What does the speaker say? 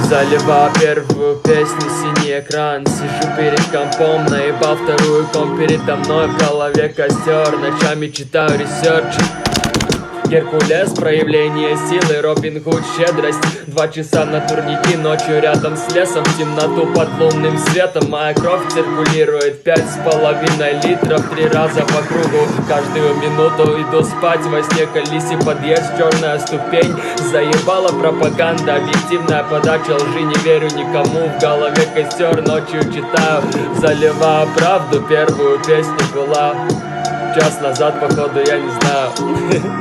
Заливаю первую песню, синий экран. Сижу перед компом, наебал вторую комп передо мной. В голове костер, ночами читаю ресерч. Геркулес, проявление силы, Робин Гуд, щедрость. 2 часа на турники, ночью рядом с лесом, в темноту под лунным светом. Моя кровь циркулирует 5,5 литров 3 раза по кругу. Каждую минуту иду спать, во сне колиси подъезд, черная ступень. Заебала пропаганда, объективная подача лжи, не верю никому. В голове костер, ночью читаю, заливаю правду. Первую песню была час назад, походу, я не знаю.